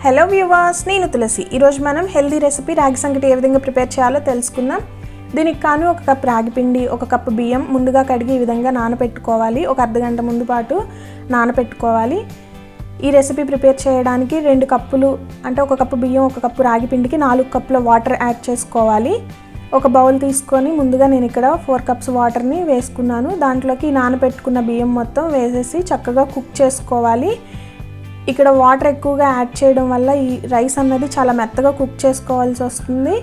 Hello viewers, నేను తులసి. ఈరోజు మనం హెల్దీ రెసిపీ రాగి సంకటి ఏ విధంగా ప్రిపేర్ చేయాలో తెలుసుకుందాం. దీనికి కాను 1 కప్ రాగి పిండి, 1 కప్ బియ్యం ముందుగా కడిగి ఈ విధంగా నానబెట్టుకోవాలి. ఒక అర్ధగంట ముందు పాటు నానబెట్టుకోవాలి. ఈ రెసిపీ ప్రిపేర్ చేయడానికి 2 కప్పులు అంటే 1 కప్పు బియ్యం, 1 కప్పు రాగి పిండికి 4 కప్పుల వాటర్ యాడ్ చేసుకోవాలి. ఒక బౌల్ తీసుకొని ముందుగా నేను ఇక్కడ 4 కప్స్ వాటర్ని వేసుకున్నాను. దాంట్లోకి నానబెట్టుకున్న బియ్యం మొత్తం వేసేసి చక్కగా కుక్ చేసుకోవాలి. ఇక్కడ వాటర్ ఎక్కువగా యాడ్ చేయడం వల్ల ఈ రైస్ అన్నది చాలా మెత్తగా కుక్ చేసుకోవాల్సి వస్తుంది.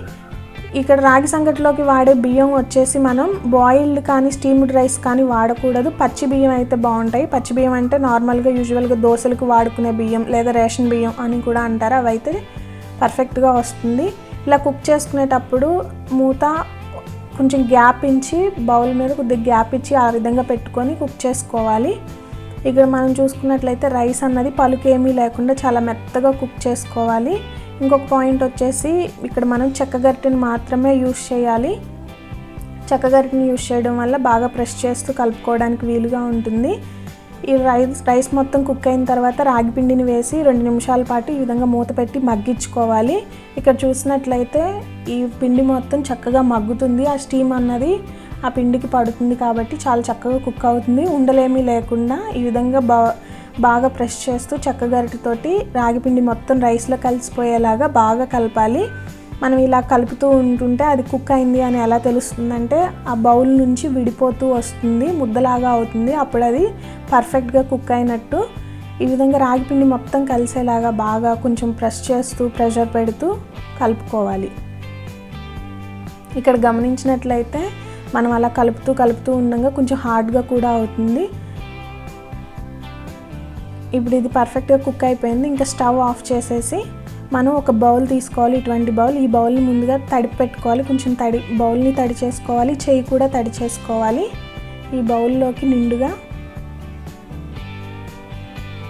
ఇక్కడ రాగి సంకటిలోకి వాడే బియ్యం వచ్చేసి మనం బాయిల్డ్ కానీ స్టీమ్డ్ రైస్ కానీ వాడకూడదు. పచ్చి బియ్యం అయితే బాగుంటాయి. పచ్చి బియ్యం అంటే నార్మల్గా యూజువల్గా దోశలకు వాడుకునే బియ్యం లేదా రేషన్ బియ్యం అని కూడా అంటారు. అవి అయితే పర్ఫెక్ట్గా వస్తుంది. ఇలా కుక్ చేసుకునేటప్పుడు మూత కొంచెం గ్యాప్ ఇచ్చి బౌల్ మీద కొద్దిగా గ్యాప్ ఇచ్చి ఆ విధంగా పెట్టుకొని కుక్ చేసుకోవాలి. ఇక్కడ మనం చూసుకున్నట్లయితే రైస్ అన్నది పలుకేమీ లేకుండా చాలా మెత్తగా కుక్ చేసుకోవాలి. ఇంకొక పాయింట్ వచ్చేసి ఇక్కడ మనం చెక్క గరిటెని మాత్రమే యూస్ చేయాలి. చెక్క గరిటెని యూస్ చేయడం వల్ల బాగా ప్రెస్ చేస్తూ కలుపుకోవడానికి వీలుగా ఉంటుంది. ఈ రైస్ మొత్తం కుక్ అయిన తర్వాత రాగి పిండిని వేసి 2 నిమిషాల పాటు ఈ విధంగా మూత పెట్టి మగ్గించుకోవాలి. ఇక్కడ చూసినట్లయితే ఈ పిండి మొత్తం చక్కగా మగ్గుతుంది. ఆ స్టీమ్ అన్నది ఆ పిండికి పడుతుంది కాబట్టి చాలా చక్కగా కుక్ అవుతుంది. ఉండలేమీ లేకుండా ఈ విధంగా బాగా ప్రెస్ చేస్తూ చెక్క గరిటెతోటి రాగి పిండి మొత్తం రైస్లో కలిసిపోయేలాగా బాగా కలపాలి. మనం ఇలా కలుపుతూ ఉంటుంటే అది కుక్ అయింది అని ఎలా తెలుస్తుందంటే ఆ బౌల్ నుంచి విడిపోతూ వస్తుంది, ముద్దలాగా అవుతుంది. అప్పుడు అది పర్ఫెక్ట్గా కుక్ అయినట్టు. ఈ విధంగా రాగి పిండి మొత్తం కలిసేలాగా బాగా కొంచెం ప్రెస్ చేస్తూ ప్రెషర్ పెడుతూ కలుపుకోవాలి. ఇక్కడ గమనించినట్లయితే మనం అలా కలుపుతూ ఉండగా కొంచెం హార్డ్గా కూడా అవుతుంది. ఇప్పుడు ఇది పర్ఫెక్ట్గా కుక్ అయిపోయింది. ఇంకా స్టవ్ ఆఫ్ చేసేసి మనం ఒక బౌల్ తీసుకోవాలి. ఇటువంటి బౌల్, ఈ బౌల్ని ముందుగా తడిపి పెట్టుకోవాలి. కొంచెం బౌల్ని తడి చేసుకోవాలి, చేయి కూడా తడి చేసుకోవాలి. ఈ బౌల్లోకి నిండుగా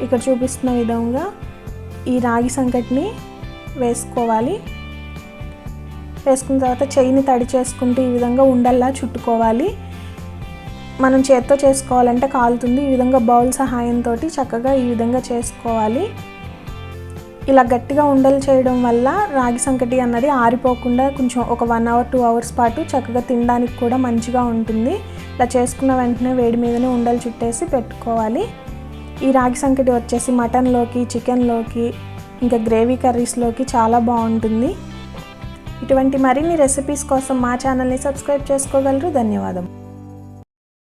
ఇక్కడ చూపిస్తున్న విధంగా ఈ రాగి సంకటిని వేసుకోవాలి. వేసుకున్న తర్వాత చేయిని తడి చేసుకుంటూ ఈ విధంగా ఉండల్లా చుట్టుకోవాలి. మనం చేత్తో చేసుకోవాలంటే కాలుతుంది. ఈ విధంగా బౌల్ సహాయంతో చక్కగా ఈ విధంగా చేసుకోవాలి. ఇలా గట్టిగా ఉండలు చేయడం వల్ల రాగి సంకటి అన్నది ఆరిపోకుండా కొంచెం ఒక 1 అవర్ 2 అవర్స్ పాటు చక్కగా తినడానికి కూడా మంచిగా ఉంటుంది. ఇలా చేసుకున్న వెంటనే వేడి మీదనే ఉండలు చుట్టేసి పెట్టుకోవాలి. ఈ రాగి సంకటి వచ్చేసి మటన్లోకి, చికెన్లోకి, ఇంకా గ్రేవీ కర్రీస్లోకి చాలా బాగుంటుంది. ఇటువంటి మరిన్ని రెసిపీస్ కోసం మా ఛానల్ని సబ్స్క్రైబ్ చేసుకోగలరు. ధన్యవాదం.